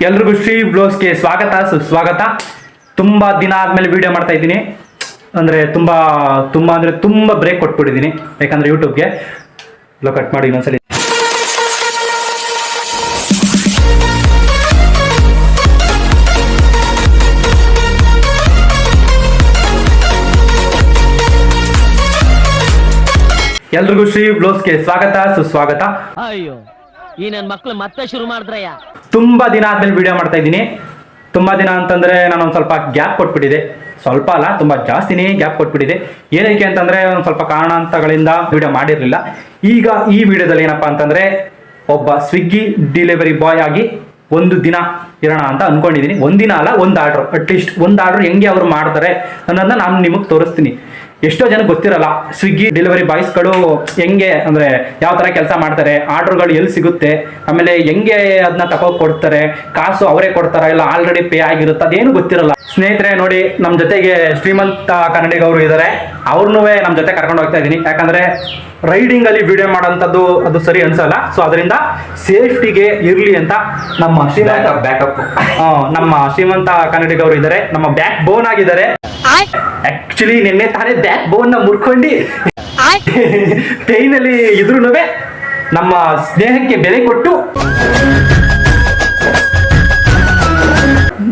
ಎಲ್ರಿಗೂ ಶ್ರೀ ಬ್ಲೌಸ್ಗೆ ಸ್ವಾಗತ ಸುಸ್ವಾಗತ. ತುಂಬ ದಿನ ಆದಮೇಲೆ ವಿಡಿಯೋ ಮಾಡ್ತಾ ಇದ್ದೀನಿ. ಅಂದರೆ ತುಂಬ ಬ್ರೇಕ್ ಕೊಟ್ಬಿಟ್ಟಿದ್ದೀನಿ, ಯಾಕಂದರೆ ಯೂಟ್ಯೂಬ್ಗೆ ಎಲ್ಲ ಕಟ್ ಮಾಡಿ ಇನ್ನೊಂದ್ಸಲಿ. ಎಲ್ರಿಗೂ ಶ್ರೀ ಬ್ಲೌಸ್ಗೆ ಸ್ವಾಗತ ಸುಸ್ವಾಗತ. ಅಯ್ಯೋ ಈ ನನ್ನ ಮಕ್ಕಳು ಮತ್ತೆ ಶುರು ಮಾಡಿದ್ರಯ್ಯ. ತುಂಬ ದಿನ ಆದ್ಮೇಲೆ ವಿಡಿಯೋ ಮಾಡ್ತಾ ಇದ್ದೀನಿ. ತುಂಬ ದಿನ ಅಂತಂದರೆ ನಾನು ಒಂದು ಸ್ವಲ್ಪ ಗ್ಯಾಪ್ ಕೊಟ್ಬಿಟ್ಟಿದೆ. ಸ್ವಲ್ಪ ಅಲ್ಲ, ತುಂಬ ಜಾಸ್ತಿನೇ ಗ್ಯಾಪ್ ಕೊಟ್ಬಿಟ್ಟಿದೆ. ಏನಕ್ಕೆ ಅಂತಂದರೆ ಒಂದು ಸ್ವಲ್ಪ ಕಾರಣಾಂತರಗಳಿಂದ ವಿಡಿಯೋ ಮಾಡಿರಲಿಲ್ಲ. ಈಗ ಈ ವಿಡಿಯೋದಲ್ಲಿ ಏನಪ್ಪ ಅಂತಂದರೆ, ಒಬ್ಬ ಸ್ವಿಗ್ಗಿ ಡೆಲಿವರಿ ಬಾಯ್ ಆಗಿ ಒಂದು ದಿನ ಇರೋಣ ಅಂತ ಅಂದ್ಕೊಂಡಿದ್ದೀನಿ. ಒಂದಿನ ಅಲ್ಲ, ಒಂದು ಆರ್ಡ್ರು, ಅಟ್ಲೀಸ್ಟ್ ಒಂದು ಆರ್ಡ್ರು ಹೆಂಗೆ ಅವರು ಮಾಡ್ತಾರೆ ಅನ್ನೋದನ್ನ ನಾನು ನಿಮಗೆ ತೋರಿಸ್ತೀನಿ. ಎಷ್ಟೋ ಜನ ಗೊತ್ತಿರಲ್ಲ ಸ್ವಿಗ್ಗಿ ಡೆಲಿವರಿ ಬಾಯ್ಸ್ಗಳು ಹೆಂಗೆ ಅಂದರೆ ಯಾವ ಥರ ಕೆಲಸ ಮಾಡ್ತಾರೆ, ಆರ್ಡ್ರುಗಳು ಎಲ್ಲಿ ಸಿಗುತ್ತೆ, ಆಮೇಲೆ ಹೆಂಗೆ ಅದನ್ನ ಕೊಡ್ತಾರೆ, ಕಾಸು ಅವರೇ ಕೊಡ್ತಾರೆ ಇಲ್ಲ ಆಲ್ರೆಡಿ ಪೇ ಆಗಿರುತ್ತೆ, ಅದೇನು ಗೊತ್ತಿರಲ್ಲ. ಸ್ನೇಹಿತರೆ ನೋಡಿ, ನಮ್ಮ ಜೊತೆಗೆ ಶ್ರೀಮಂತ ಕನ್ನಡಿಗವರು ಇದ್ದಾರೆ. ಅವ್ರನ್ನೂ ನಮ್ಮ ಜೊತೆ ಕರ್ಕೊಂಡು ಹೋಗ್ತಾ ಇದ್ದೀನಿ. ಯಾಕಂದರೆ ರೈಡಿಂಗಲ್ಲಿ ವಿಡಿಯೋ ಮಾಡೋಂಥದ್ದು ಅದು ಸರಿ ಅನ್ಸಲ್ಲ. ಸೊ ಅದರಿಂದ ಸೇಫ್ಟಿಗೆ ಇರಲಿ ಅಂತ ನಮ್ಮ ಶ್ರೀಮಂತ ಕನ್ನಡಿಗವರು ಇದ್ದಾರೆ, ನಮ್ಮ ಬ್ಯಾಕ್ ಬೋನ್ ಆಗಿದ್ದಾರೆ. ಆಕ್ಚುಲಿ ನಿನ್ನೆ ತಾನೇ ಬ್ಯಾಕ್ ಬೋನ್ ನ ಮುರ್ಕೊಂಡು ಪೇಯ್ನಲ್ಲಿ ಇದ್ರೂ ನಮ್ಮ ಸ್ನೇಹಕ್ಕೆ ಬೆಲೆ ಕೊಟ್ಟು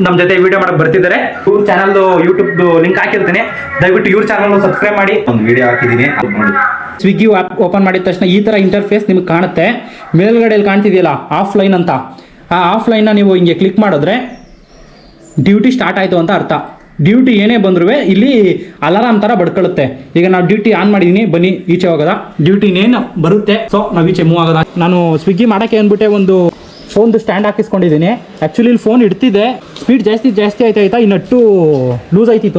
ನಮ್ಮ ಜೊತೆ ವಿಡಿಯೋ ಮಾಡಕ್ ಬರ್ತಿದ್ದಾರೆ. ಇವ್ರ ಚಾನಲ್ದು ಯೂಟ್ಯೂಬ್ ಲಿಂಕ್ ಹಾಕಿರ್ತೀನಿ, ದಯವಿಟ್ಟು ಇವ್ರ ಚಾನಲ್ ಸಬ್ಸ್ಕ್ರೈಬ್ ಮಾಡಿ. ಒಂದು ವಿಡಿಯೋ ಹಾಕಿದ್ದೀನಿ ನೋಡಿ. ಸ್ವಿಗ್ಗಿ ಆ್ಯಪ್ ಓಪನ್ ಮಾಡಿದ ತಕ್ಷಣ ಈ ಥರ ಇಂಟರ್ಫೇಸ್ ನಿಮ್ಗೆ ಕಾಣುತ್ತೆ. ಮೇಲ್ಗಡೆಯಲ್ಲಿ ಕಾಣ್ತಿದೆಯಲ್ಲ ಆಫ್ಲೈನ್ ಅಂತ, ಆ ಆಫ್ಲೈನ್ನ ನೀವು ಹಿಂಗೆ ಕ್ಲಿಕ್ ಮಾಡಿದ್ರೆ ಡ್ಯೂಟಿ ಸ್ಟಾರ್ಟ್ ಆಯಿತು ಅಂತ ಅರ್ಥ. ಡ್ಯೂಟಿ ಏನೇ ಬಂದರೂ ಇಲ್ಲಿ ಅಲಾರಾಮ್ ಥರ ಬಡ್ಕೊಳ್ಳುತ್ತೆ. ಈಗ ನಾವು ಡ್ಯೂಟಿ ಆನ್ ಮಾಡಿದ್ದೀನಿ, ಬನ್ನಿ ಈಚೆ ಹೋಗೋದ. ಡ್ಯೂಟಿ ಇನ್ನೇನು ಬರುತ್ತೆ, ಸೊ ನಾವು ಈಚೆ ಮೂವ್ ಆಗೋದ. ನಾನು ಸ್ವಿಗ್ಗಿ ಮಾಡೋಕ್ಕೆ ಅಂದ್ಬಿಟ್ಟೆ ಒಂದು ಫೋನ್ದು ಸ್ಟ್ಯಾಂಡ್ ಹಾಕಿಸ್ಕೊಂಡಿದ್ದೀನಿ. ಆ್ಯಕ್ಚುಲಿ ಇಲ್ಲಿ ಫೋನ್ ಇಡ್ತಿದ್ದೆ, ಸ್ಪೀಡ್ ಜಾಸ್ತಿ ಆಯ್ತಾ ಈ ನಟ್ಟು ಲೂಸ್ ಆಗಿ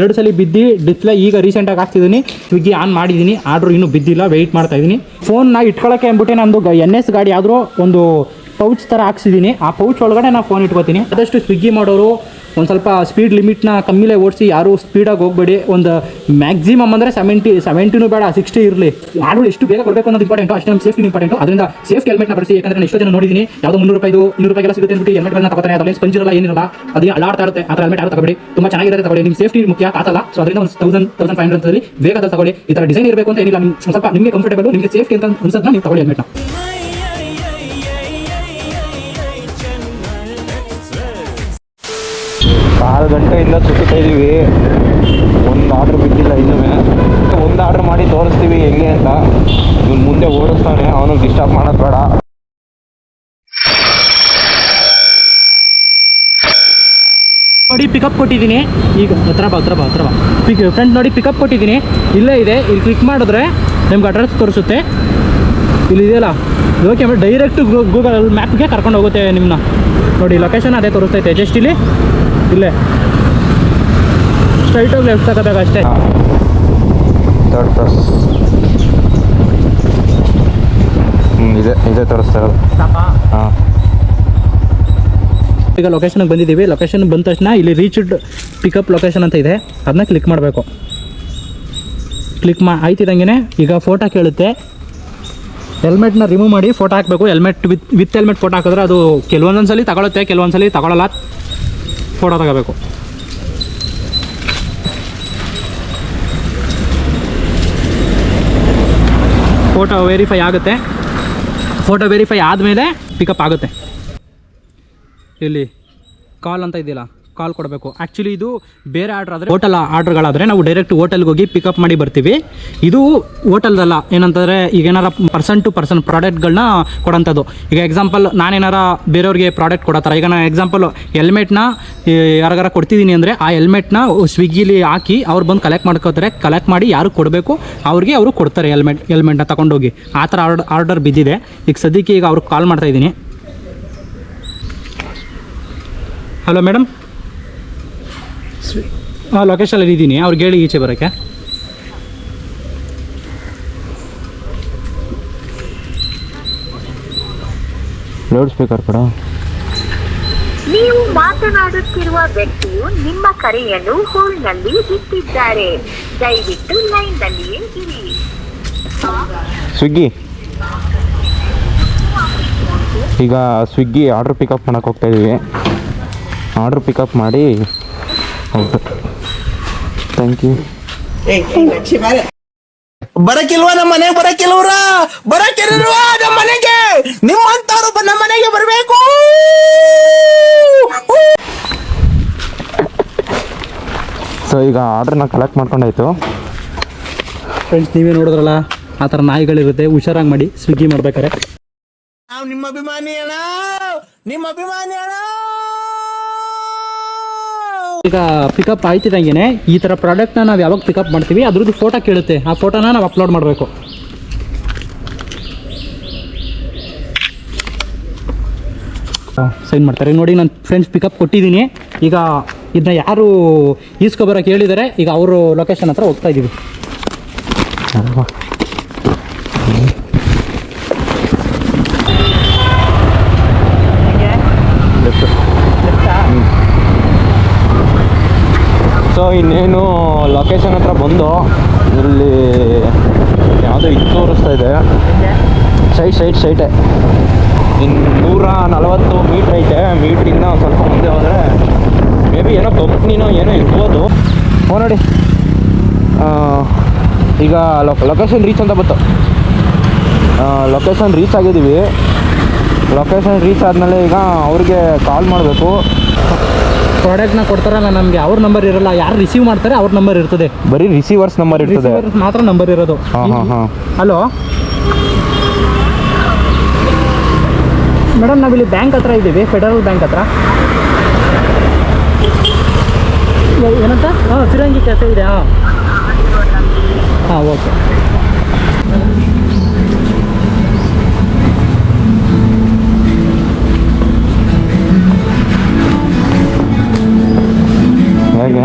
2 ಸಲ ಬಿದ್ದು ಡಿಸ್ಪ್ಲೇ ಈಗ ರೀಸೆಂಟಾಗಿ ಹಾಕ್ತಿದ್ದೀನಿ. ಸ್ವಿಗ್ಗಿ ಆನ್ ಮಾಡಿದ್ದೀನಿ, ಆರ್ಡ್ರು ಇನ್ನೂ ಬಿದ್ದಿಲ್ಲ, ವೆಯ್ಟ್ ಮಾಡ್ತಾ ಇದ್ದೀನಿ. ಫೋನ್ನ ಇಟ್ಕೊಳ್ಳೋಕ್ಕೆ ಅಂದ್ಬಿಟ್ಟೆ ನಮ್ಮದು NS ಗಾಡಿ ಆದರೂ ಒಂದು ಪೌಚ್ ಥರ ಹಾಕ್ಸಿದ್ದೀನಿ. ಆ ಪೌಚ್ ಒಳಗಡೆ ನಾನು ಫೋನ್ ಇಟ್ಕೋತೀನಿ. ಆದಷ್ಟು ಸ್ವಿಗ್ಗಿ ಮಾಡೋರು ಒಂದು ಸ್ವಲ್ಪ ಸ್ಪೀಡ್ ಲಿಮಿಟ್ನ ಕಮ್ಮಿಲೇ ಓಡಿಸಿ, ಯಾರು ಸ್ಪೀಡಾಗಿ ಹೋಗಬೇಡಿ. ಒಂದು ಮ್ಯಾಕ್ಸಿಮಮ್ ಅಂದರೆ 70 ಬೇಡ, 60 ಇರಲಿ. ಆರ್ಡರ್ ಎಷ್ಟು ಬೇಗ ಕೊಡಬೇಕು ಅನ್ನೋದು ಇಂಪಾರ್ಟೆಂಟು, ಅಷ್ಟೇ ನಮ್ಮ ಸೇಫ್ಟಿ ಇಂಪಾರ್ಟೆಂಟು. ಅದರಿಂದ ಸೇಫ್ಟಿ ಹೆಲ್ಮೆಟ್ನ ಬಳಸಿ. ಯಾಕಂದರೆ ನಾನು ಎಷ್ಟೋ ಜನ ನೋಡಿದ್ದೀನಿ, ಯಾವುದೋ 300 ರೂಪಾಯಿಗೆಲ್ಲ ಸಿಗುತ್ತೆ ಅಂದ್ಬಿಟ್ಟು ಹೆಲ್ಮೆಟ್ಗಳನ್ನ ತಗೋತಾರೆ. ಅದರಲ್ಲಿ ಸ್ಪಂಜ್ ಇರಲ್ಲ, ಏನಿರಲ್ಲ, ಅದೇ ಅಲ್ಲಾಡ್ತಾ ಇರುತ್ತೆ. ಆ ಥರ ಹೆಲ್ಮೆಟ್ ಯಾರು ತಗೊಳ್ಳಿ, ತುಂಬ ಚೆನ್ನಾಗಿರುತ್ತೆ ತಗೊಳ್ಳಿ. ನಿಮ್ಮ ಸೇಫ್ಟಿ ಮುಖ್ಯ, ಕಾಸಲ್ಲ. ಸೊ ಅದರಿಂದ ಒಂದು 1500 ಬೇಕಾದ ತಗೊಳ್ಳಿ. ಈ ಥರ ಡಿಸೈನ್ ಇರಬೇಕು ಅಂತ ಏನಿಲ್ಲ, ಸ್ವಲ್ಪ ನಿಮಗೆ ಕಂಫರ್ಟೇಬಲ್, ನಿಮಗೆ ಸೇಫ್ಟಿ ಅಂತ ಅನ್ಸೋದನ್ನ ನೀವು ತಗೊಳ್ಳಿ ಹೆಲ್ಮೆಟ್ನ. 6 ಗಂಟೆಯಿಂದ ಸುತ್ತಾ ಇದ್ದೀವಿ, ಒಂದು ಆರ್ಡ್ರ್ ಬಿದ್ದಿಲ್ಲ. ಇನ್ನೂ ಒಂದು ಆರ್ಡ್ರ್ ಮಾಡಿ ತೋರಿಸ್ತೀವಿ ಹೆಂಗೆ ಅಂತ. ಇವ್ನು ಮುಂದೆ ಓಡಿಸ್ತಾನೆ, ಅವನು ಡಿಸ್ಟರ್ಬ್ ಮಾಡೋದು ಬೇಡ. ನೋಡಿ ಪಿಕಪ್ ಕೊಟ್ಟಿದ್ದೀನಿ. ಈಗ ಹತ್ರ ಬಾ ಫ್ರೆಂಡ್ ನೋಡಿ, ಪಿಕಪ್ ಕೊಟ್ಟಿದ್ದೀನಿ, ಇಲ್ಲೇ ಇದೆ. ಇಲ್ಲಿ ಕ್ಲಿಕ್ ಮಾಡಿದ್ರೆ ನಿಮ್ಗೆ ಅಡ್ರೆಸ್ ತೋರಿಸುತ್ತೆ. ಇಲ್ಲಿ ಇದೆಯಲ್ಲ, ಓಕೆ ಆಮೇಲೆ ಡೈರೆಕ್ಟ್ ಗೂಗಲ್ ಮ್ಯಾಪ್ಗೆ ಕರ್ಕೊಂಡು ಹೋಗುತ್ತೆ ನಿಮ್ಮನ್ನ. ನೋಡಿ ಲೊಕೇಶನ್ ಅದೇ ತೋರಿಸ್ತೈತೆ, ಜಸ್ಟ್ ಇಲ್ಲೇ ಸ್ಟ್ರೈಟಾಗಿ ಲೆಫ್ಟ್ ತಗೋದಾಗ ಅಷ್ಟೇ. ಥರ್ಡ್ ಕ್ಲಾಸ್ ಇದೇ ತೋರಿಸ್ತಾ ಇರೋದು. ಹಾಂ, ಈಗ ಲೊಕೇಶನ್ಗೆ ಬಂದಿದ್ದೀವಿ. ಲೊಕೇಶನ್ ಬಂದ ತಕ್ಷಣ ಇಲ್ಲಿ ರೀಚ್ಡ್ ಪಿಕಪ್ ಲೊಕೇಶನ್ ಅಂತ ಇದೆ, ಅದನ್ನ ಕ್ಲಿಕ್ ಮಾಡಬೇಕು. ಆಯ್ತಿದಂಗೆ ಈಗ ಫೋಟೋ ಕೇಳುತ್ತೆ. ಹೆಲ್ಮೆಟ್ನ ರಿಮೂವ್ ಮಾಡಿ ಫೋಟೋ ಹಾಕಬೇಕು. ಹೆಲ್ಮೆಟ್ ವಿತ್ ಹೆಲ್ಮೆಟ್ ಫೋಟೋ ಹಾಕಿದ್ರೆ ಅದು ಕೆಲವೊಂದೊಂದ್ಸಲಿ ತಗೊಳುತ್ತೆ, ಕೆಲವೊಂದ್ಸಲಿ ತಗೊಳ್ಳಲ್ಲ. ಫೋಟೋ ತಗೋಬೇಕು. ಫೋಟೋ ವೆರಿಫೈ ಆಗುತ್ತೆ. ಫೋಟೋ ವೆರಿಫೈ ಆದಮೇಲೆ ಪಿಕಪ್ ಆಗುತ್ತೆ. ಇಲ್ಲಿ ಕಾಲ್ ಅಂತ ಇದೆಯಲ್ಲ, ಕಾಲ್ ಕೊಡಬೇಕು. ಆ್ಯಕ್ಚುಲಿ ಇದು ಬೇರೆ ಆರ್ಡ್ರ್ ಆದರೆ, ಹೋಟೆಲ್ ಆರ್ಡ್ರ್ಗಳಾದರೆ ನಾವು ಡೈರೆಕ್ಟ್ ಹೋಟೆಲ್ಗೆ ಹೋಗಿ ಪಿಕಪ್ ಮಾಡಿ ಬರ್ತೀವಿ. ಇದು ಹೋಟೆಲ್ದಲ್ಲ. ಏನಂತಂದರೆ ಈಗ ಏನಾರ ಪರ್ಸನ್ ಟು ಪರ್ಸನ್ ಪ್ರಾಡಕ್ಟ್ಗಳನ್ನ ಕೊಡೋಂಥದ್ದು. ಈಗ ಎಕ್ಸಾಂಪಲ್ ನಾನೇನಾರ ಬೇರೆಯವ್ರಿಗೆ ಪ್ರಾಡಕ್ಟ್ ಕೊಡೋತ್ತಾರ. ಈಗ ನಾನು ಎಕ್ಸಾಂಪಲ್ ಹೆಲ್ಮೆಟ್ನ ಯಾರಿಗಾರ ಕೊಡ್ತಿದ್ದೀನಿ ಅಂದರೆ ಆ ಹೆಲ್ಮೆಟ್ನ ಸ್ವಿಗ್ಗಿಲಿ ಹಾಕಿ ಅವ್ರು ಬಂದು ಕಲೆಕ್ಟ್ ಮಾಡ್ಕೋತಾರೆ. ಕಲೆಕ್ಟ್ ಮಾಡಿ ಯಾರು ಕೊಡಬೇಕು ಅವ್ರಿಗೆ ಅವರು ಕೊಡ್ತಾರೆ ಹೆಲ್ಮೆಟ್ನ ತಗೊಂಡೋಗಿ. ಆ ಥರ ಆರ್ಡರ್ ಬಿದ್ದಿದೆ. ಈಗ ಸದ್ಯಕ್ಕೆ ಈಗ ಅವ್ರಿಗೆ ಕಾಲ್ ಮಾಡ್ತಾಯಿದ್ದೀನಿ. ಹಲೋ ಮೇಡಮ್, ಲೊಕೇಶನಲ್ಲಿ ಇದ್ದೀನಿ, ಅವ್ರಿಗೆ ಹೇಳಿ ಈಚೆ ಬರೋಕ್ಕೆ. ಲೌಡ್ ಸ್ಪೀಕರ್ ಕೊಡ. ನೀವು ಮಾತನಾಡುತ್ತಿರುವ ವ್ಯಕ್ತಿಯು ನಿಮ್ಮ ಕರೆಯನ್ನು ಹೋಲ್ಡ್ನಲ್ಲಿ ಇಟ್ಟಿದ್ದಾರೆ, ದಯವಿಟ್ಟು ಲೈನ್ನಲ್ಲಿಯೇ ಇರಿ. ಸ್ವಿಗ್ಗಿ ಈಗ ಸ್ವಿಗ್ಗಿ ಆರ್ಡ್ರ್ ಪಿಕಪ್ ಮಾಡೋಕ್ಕೆ ಹೋಗ್ತಾಯಿದ್ದೀವಿ. ಆರ್ಡ್ರ್ ಪಿಕಪ್ ಮಾಡಿ ಹೋಗ್ಬೇಕು. Thank you. ಬರಕಿಲ್ವಾ ನಮ್ಮ ಮನೆಗೆ? ಬರಕಿಲ್ವ್ರ? ಬರಕಿಲ್ವಾ ನಮ್ಮ ಮನೆಗೆ? ನಿಮ್ಮಂತವ್ರು ನಮ್ಮ ಮನೆಗೆ ಬರಬೇಕು. ಸೊ ಈಗ ಆರ್ಡ್ರನ್ನ ಕಲೆಕ್ಟ್ ಮಾಡ್ಕೊಂಡಾಯ್ತು. ಫ್ರೆಂಡ್ಸ್, ನೀವೇ ನೋಡಿದ್ರಲ್ಲ, ಆ ಥರ ನಾಯಿಗಳಿರುತ್ತೆ, ಹುಷಾರಾಗಿ ಮಾಡಿ ಸ್ವಿಗ್ಗಿ ಮಾಡ್ಬೇಕಾರೆ. ನಾವು ನಿಮ್ಮ ಅಭಿಮಾನಿ ಅಣ್ಣ, ನಿಮ್ಮ ಅಭಿಮಾನಿ ಅಣ್ಣ. ಈಗ ಪಿಕಪ್ ಆಯ್ತಿದಂಗೆ ಈ ಥರ ಪ್ರಾಡಕ್ಟ್ನ ನಾವು ಯಾವಾಗ ಪಿಕಪ್ ಮಾಡ್ತೀವಿ ಅದ್ರದ್ದು ಫೋಟೋ ಕೇಳುತ್ತೆ. ಆ ಫೋಟೋನ ನಾವು ಅಪ್ಲೋಡ್ ಮಾಡಬೇಕು. ಸೈನ್ ಮಾಡ್ತಾರೆ ನೋಡಿ. ನಾನು ಫ್ರೆಂಡ್ಸ್ ಪಿಕಪ್ ಕೊಟ್ಟಿದ್ದೀನಿ. ಈಗ ಇದನ್ನ ಯಾರು ಈಸ್ಕೊಬರೋಕೆ ಹೇಳಿದ್ದಾರೆ, ಈಗ ಅವರು ಲೊಕೇಶನ್ ಹತ್ರ ಹೋಗ್ತಾ ಇದ್ದೀವಿ. ಸೊ ಇನ್ನೇನು ಲೊಕೇಶನ್ ಹತ್ರ ಬಂದು ಇಲ್ಲಿ ಯಾವುದೋ ಇದು ತೋರಿಸ್ತಾ ಇದೆ. ಸೈಟೇ ಇನ್ನು 140 ಮೀಟ್ರ್ ಐತೆ. ಮೀಟ್ರಿಂದ ಒಂದು ಸ್ವಲ್ಪ ಮುಂದೆ ಹೋದರೆ ಮೇ ಬಿ ಏನೋ ಕಂಪ್ನಿನೋ ಏನೋ ಇರ್ಬೋದು. ನೋಡಿ ಈಗ ಲೊಕೇಶನ್ ರೀಚ್ ಅಂತ ಬಂತು. ಲೊಕೇಶನ್ ರೀಚ್ ಆಗಿದ್ದೀವಿ. ಲೊಕೇಶನ್ ರೀಚ್ ಆದಮೇಲೆ ಈಗ ಅವ್ರಿಗೆ ಕಾಲ್ ಮಾಡಬೇಕು. ಪ್ರಾಡಕ್ಟ್ನ ಕೊಡ್ತಾರಲ್ಲ ನಮಗೆ, ಅವ್ರ ನಂಬರ್ ಇರಲ್ಲ. ಯಾರು ರಿಸೀವ್ ಮಾಡ್ತಾರೆ ಅವ್ರ ನಂಬರ್ ಇರ್ತದೆ. ಬರೀ ರಿಸೀವರ್ಸ್ ನಂಬರ್ ಇರ್ತದೆ, ಮಾತ್ರ ನಂಬರ್ ಇರೋದು. ಹಾಂ. ಹಲೋ ಮೇಡಮ್, ನಾವಿಲ್ಲಿ ಬ್ಯಾಂಕ್ ಹತ್ರ ಇದ್ದೀವಿ, ಫೆಡರಲ್ ಬ್ಯಾಂಕ್ ಹತ್ರ. ಏನಂತ? ಸಿರಂಗಿ ಕೆಫೆ ಇದೆ. ಹಾಂ ಓಕೆ. ಹೇಗೆ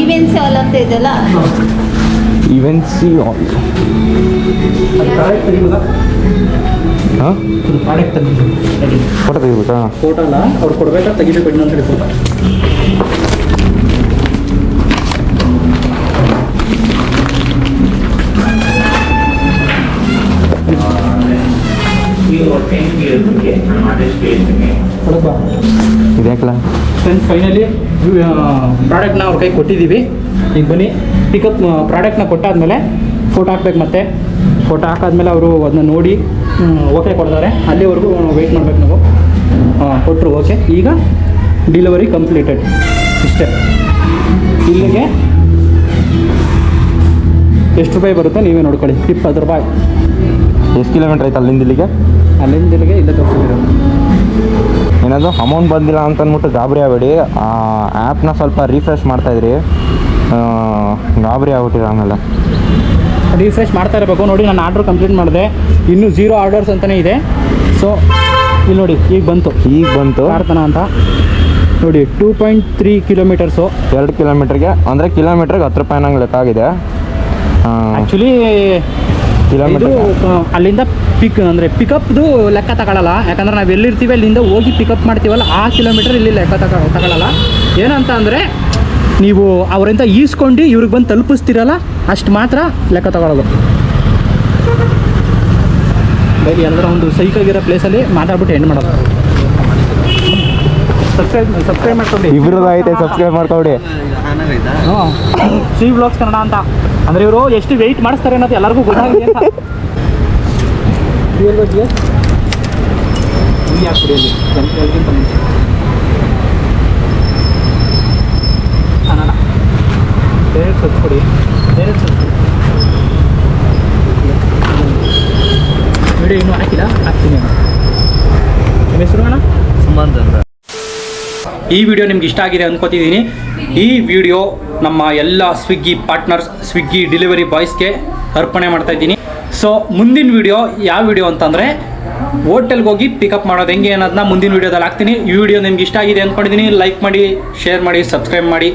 ಈವೆಂಟ್ಸ್ ಹಾಲ್ ಅಂತ ಇದೆಯಲ್ಲ, ಇವೆನ್ಸಿ ಆಲ್. ಹಾಂ, ಪ್ರಾಡಕ್ಟ್ ತೆಗಿಬೇಕು. ಫೋಟೋ ತೆಗಿಬೇಕಾ? ಫೋಟೋ ಅಲ್ಲ, ಅವ್ರು ಕೊಡ್ಬೇಕಾ ತೆಗಿಬೇಕು ಇನ್ನೊಂದು ಹೇಳಿ ಫೋಟೋ. ಇದ್ಯಾಕಲ್ಲ ಫ್ರೆಂಡ್ಸ್, ಫೈನಲಿ ಪ್ರಾಡಕ್ಟ್ನ ಅವ್ರ ಕೈ ಕೊಟ್ಟಿದ್ದೀವಿ. ಈಗ ಬನ್ನಿ, ಪಿಕಪ್ ಪ್ರಾಡಕ್ಟ್ನ ಕೊಟ್ಟಾದ್ಮೇಲೆ ಫೋಟೋ ಹಾಕ್ಬೇಕು. ಮತ್ತೆ ಫೋಟೋ ಹಾಕಾದ್ಮೇಲೆ ಅವರು ಅದನ್ನ ನೋಡಿ ಓಕೆ ಕೊಡ್ತಾರೆ. ಅಲ್ಲಿವರೆಗೂ ವೆಯ್ಟ್ ಮಾಡ್ಬೇಕು ನಾವು. ಕೊಟ್ಟರು ಓಕೆ. ಈಗ ಡಿಲಿವರಿ ಕಂಪ್ಲೀಟೆಡ್. ಇಷ್ಟೇ. ಇಲ್ಲಿಗೆ ಎಷ್ಟು ರೂಪಾಯಿ ಬರುತ್ತೆ ನೀವೇ ನೋಡ್ಕೊಳ್ಳಿ. 20 ರೂಪಾಯಿ. ಎಷ್ಟು ಕಿಲೋಮೀಟ್ರ್ ಆಯ್ತು ಅಲ್ಲಿಂದ ಇಲ್ಲಿಗೆ? ಅಲ್ಲಿಂದ ಇಲ್ಲಿಗೆ ಇಲ್ಲೇ ತೋರಿಸಿದ್ರು. ಏನಾದರೂ ಅಮೌಂಟ್ ಬಂದಿಲ್ಲ ಅಂತ ಅಂದ್ಬಿಟ್ಟು ಗಾಬರಿ ಆಗಬೇಡಿ. ಆ ಆ್ಯಪ್ನ ಸ್ವಲ್ಪ ರಿಫ್ರೆಶ್ ಮಾಡ್ತಾಯಿದ್ರಿ, ಗಾಬರಿ ಆಗ್ಬಿಟ್ಟಿರ ಆಮೇಲೆ. ರಿಫ್ರೆಶ್ ಮಾಡ್ತಾ ಇರಬೇಕು. ನೋಡಿ, ನಾನು ಆರ್ಡ್ರ್ ಕಂಪ್ಲೀಟ್ ಮಾಡಿದೆ, ಇನ್ನೂ 0 ಆರ್ಡರ್ಸ್ ಅಂತಲೇ ಇದೆ. ಸೊ ಇಲ್ಲಿ ನೋಡಿ, ಈಗ ಬಂತು ಕಾರ್ತನ ಅಂತ ನೋಡಿ. 2.3 ಕಿಲೋಮೀಟರ್ಸು. 2 ಕಿಲೋಮೀಟ್ರಿಗೆ ಅಂದರೆ ಕಿಲೋಮೀಟ್ರಿಗೆ 10 ರೂಪಾಯಿ ನಂಗೆ ಲೆಕ್ಕ ಆಗಿದೆ. ಆ್ಯಕ್ಚುಲಿ ಇದು ಅಲ್ಲಿಂದ ಪಿಕಪ್ದು ಲೆಕ್ಕ ತಗೊಳ್ಳಲ್ಲ. ಯಾಕಂದ್ರೆ ನಾವು ಎಲ್ಲಿರ್ತೀವಿ ಅಲ್ಲಿಂದ ಹೋಗಿ ಪಿಕಪ್ ಮಾಡ್ತೀವಲ್ಲ, ಆ ಕಿಲೋಮೀಟರ್ ಇಲ್ಲಿ ಲೆಕ್ಕ ತಗೊಳ್ಳಲ್ಲ. ಏನಂತ ಅಂದರೆ, ನೀವು ಅವರಿಂದ ಈಸ್ಕೊಂಡು ಇವ್ರಿಗೆ ಬಂದು ತಲುಪಿಸ್ತೀರಲ್ಲ, ಅಷ್ಟು ಮಾತ್ರ ಲೆಕ್ಕ ತಗೊಳ್ಳೋದು. ಬರೀ ಎಲ್ಲರ ಒಂದು ಸೈಕಾಗಿರೋ ಪ್ಲೇಸಲ್ಲಿ ಮಾತಾಡ್ಬಿಟ್ಟು ಎಂಡ್ ಮಾಡೋದು. ಸಬ್ಸ್ಕ್ರೈಬ್ ಮಾಡ್ಕೊಂಡು ಇಬ್ರದ್ದು ಐತೆ, ಸಬ್ಸ್ಕ್ರೈಬ್ ಮಾಡ್ಕೊಬಿಡಿ. ಸಿ ವ್ಲಾಗ್ಸ್ ಕನ್ನಡ ಅಂತ. ಅಂದರೆ ಇವರು ಎಷ್ಟು ವೆಯ್ಟ್ ಮಾಡಿಸ್ತಾರೆ ಅನ್ನೋದು ಎಲ್ಲರಿಗೂ ಗೊತ್ತಾಗಿದೆ ಅಂತ. ಕನ್ನಡ ಡೈರೆಕ್ಟ್ ಸಬ್ಸ್ಕೊಡಿ. ವಿಡಿಯೋ ಇನ್ನೂ ಹಾಕಿಲ್ಲ, ಹಾಕ್ತೀನಿ. ನಿಮ್ಮ ಹೆಸರು ಅಣ್ಣ? ಈ ವಿಡಿಯೋ ನಿಮ್ಗೆ ಇಷ್ಟ ಆಗಿದೆ ಅಂದ್ಕೋತಿದ್ದೀನಿ. ಈ ವಿಡಿಯೋ ನಮ್ಮ ಎಲ್ಲ ಸ್ವಿಗ್ಗಿ ಪಾರ್ಟ್ನರ್ಸ್, ಸ್ವಿಗ್ಗಿ ಡೆಲಿವರಿ ಬಾಯ್ಸ್ಗೆ ಅರ್ಪಣೆ ಮಾಡ್ತಾ ಇದ್ದೀನಿ. ಸೊ ಮುಂದಿನ ವಿಡಿಯೋ ಯಾವ ವಿಡಿಯೋ ಅಂತಂದರೆ, ಹೋಟೆಲ್ಗೆ ಹೋಗಿ ಪಿಕಪ್ ಮಾಡೋದು ಹೆಂಗೆ ಅನ್ನೋದನ್ನ ಮುಂದಿನ ವಿಡಿಯೋದಲ್ಲಿ ಹಾಕ್ತೀನಿ. ಈ ವಿಡಿಯೋ ನಿಮ್ಗೆ ಇಷ್ಟ ಆಗಿದೆ ಅಂದ್ಕೊಂಡಿದ್ದೀನಿ. ಲೈಕ್ ಮಾಡಿ, ಶೇರ್ ಮಾಡಿ, ಸಬ್ಸ್ಕ್ರೈಬ್ ಮಾಡಿ.